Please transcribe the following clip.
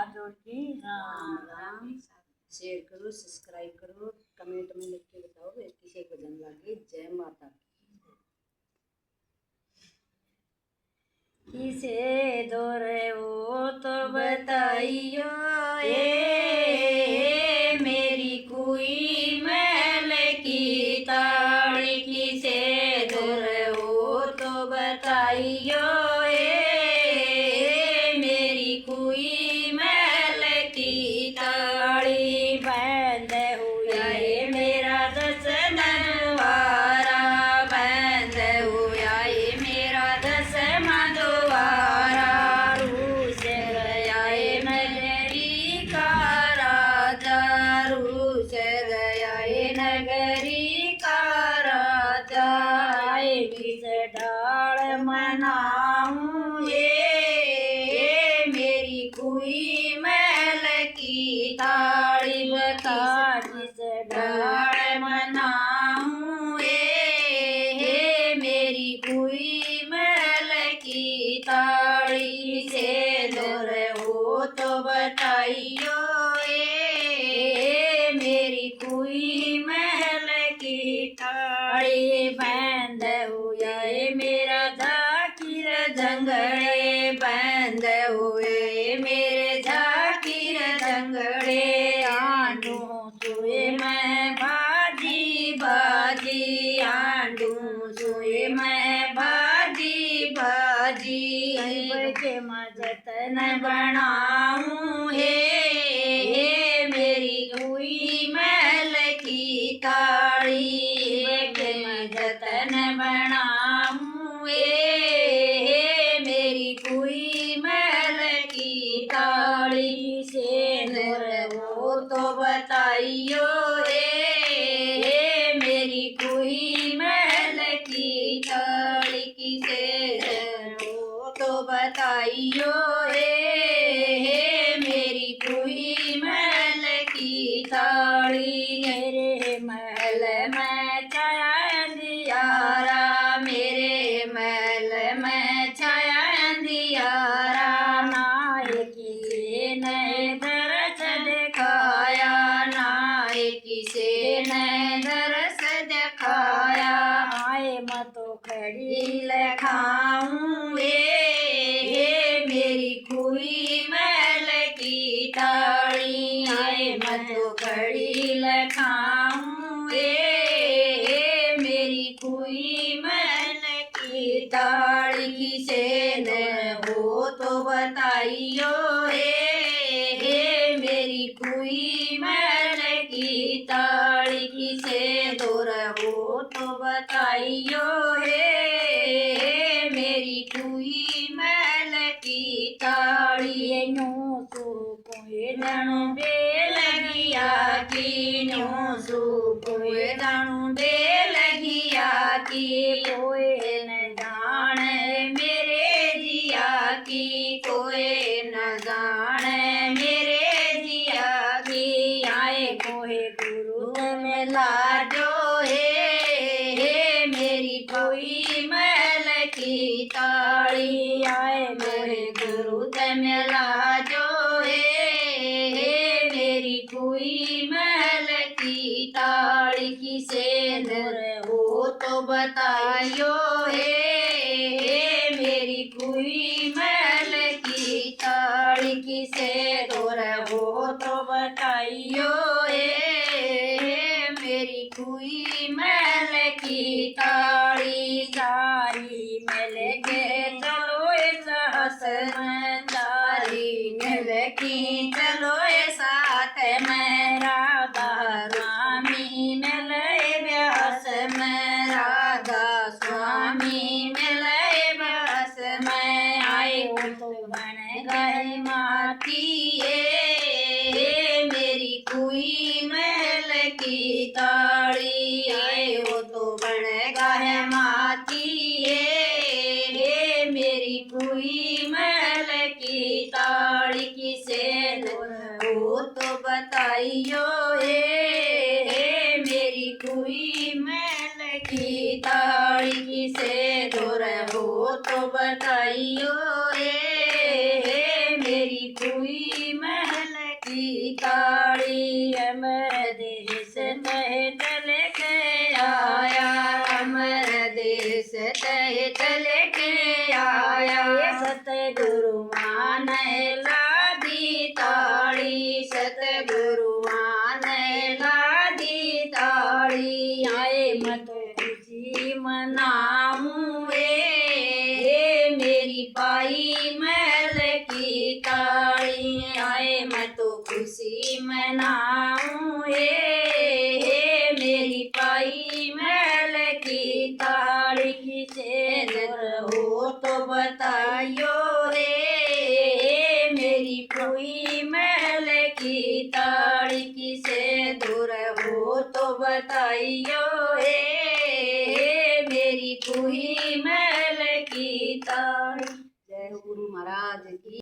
जोड़ की राम राम। शेयर करो, सब्सक्राइब करो, कमेंट में लिख के बताओ किसे भजन लगे। जय माता की। किसे दोरे वो तो बताइयो ए मेरी कोई महल की ताड़ी। किसे दोरे वो तो बताइयो ए मेरी कोई महल की ताड़ी। बंद हुआ ये मेरा दसवारा, बंद हुआ ये मेरा दसवां द्वारा। रूस गया ये नगरी का राजा, रूस गया ये नगरी का राजा। किस डाल मनाऊं ये मेरी कोई महल की ताड़ी। बता किस डाल मनाऊं ये मेरी कोई महल की ताड़ी। से दूर हो तो बताइयो ये मेरी कोई महल की ताड़ी। बंद हुआ ये मेरा जाकिर जंगड़े, बंद हुए मेरे जाकिर जंगड़े। आंडू सुए मैं बाजी बाजी, आंडू सुए मैं बाजी बाजी। के मजतन बनाऊं हे मेरी कोई महल की ताड़ी। के जतन बनाऊं हे मेरी कोई महल की ताड़ी। से नर हो तो बताइयो हे मेरी कोई महल की ताड़ी। किसे हो तो बताइयो हे मेरी कोई महल की ताड़ी। मेरे महल में छाया अंधियारा, मेरे महल में छाया अंधियारा। नाय किसे ने दरस दिखाया, नाय किसे ने दरस दिखाया। आए मतो खड़ी लखाऊं हे मेरी कोई महल की ताड़ी। आए मत खड़ी लखाऊं हे मेरी कोई महल की ताड़ी। किसे न हो तो बताइयो हे मेरी कोई महल की ताड़ी। किसे दूर हो तो बताइयो हे मेरी कोई महल की ताड़ी। नो सो कोई दाणु बे लगिया की, न्यू सू कोई दाणु बे लगिया की। कोई न जाने मेरे जिया की, कोई न जाने मेरे जिया की। आए कोई गुरु में लाजो हे मेरी कोई महल की ताड़ी। आए मेरे गुरु में लाजो हे मेरी कोई महल की ताड़ी। किसे नर हो तो बताइयो हे मेरी कोई महल की ताड़ी। किसे दूर हो तो बताइयो हे मेरी कोई महल की ताड़ी। सारी मिल के चलो साथ में, सारी मिल की चलो साथ में। राधा स्वामी मिले व्यास में, राधा स्वामी मिले व्यास में। आए तो बन गए माती मेरी कोई महल की ताड़ी। आए वो तो बन गए माती मेरी कोई महल की ताड़ी। किसे हो तो बताइयो हे मेरी कोई महल की ताड़ी। किसे दूर हो तो बताइयो हे मेरी कोई महल लादी ताड़ी सतगुरुआ ने लादी ताड़ी आए मैं तो खुशी मनाऊं नाऊं रे मेरी पाई महल की ताड़ी आए मैं तो खुशी मनाऊं रे मेरी पाई महल की ताड़ी की से नजर हो तो बताइयो रे मेरी कोई महल की ताड़ी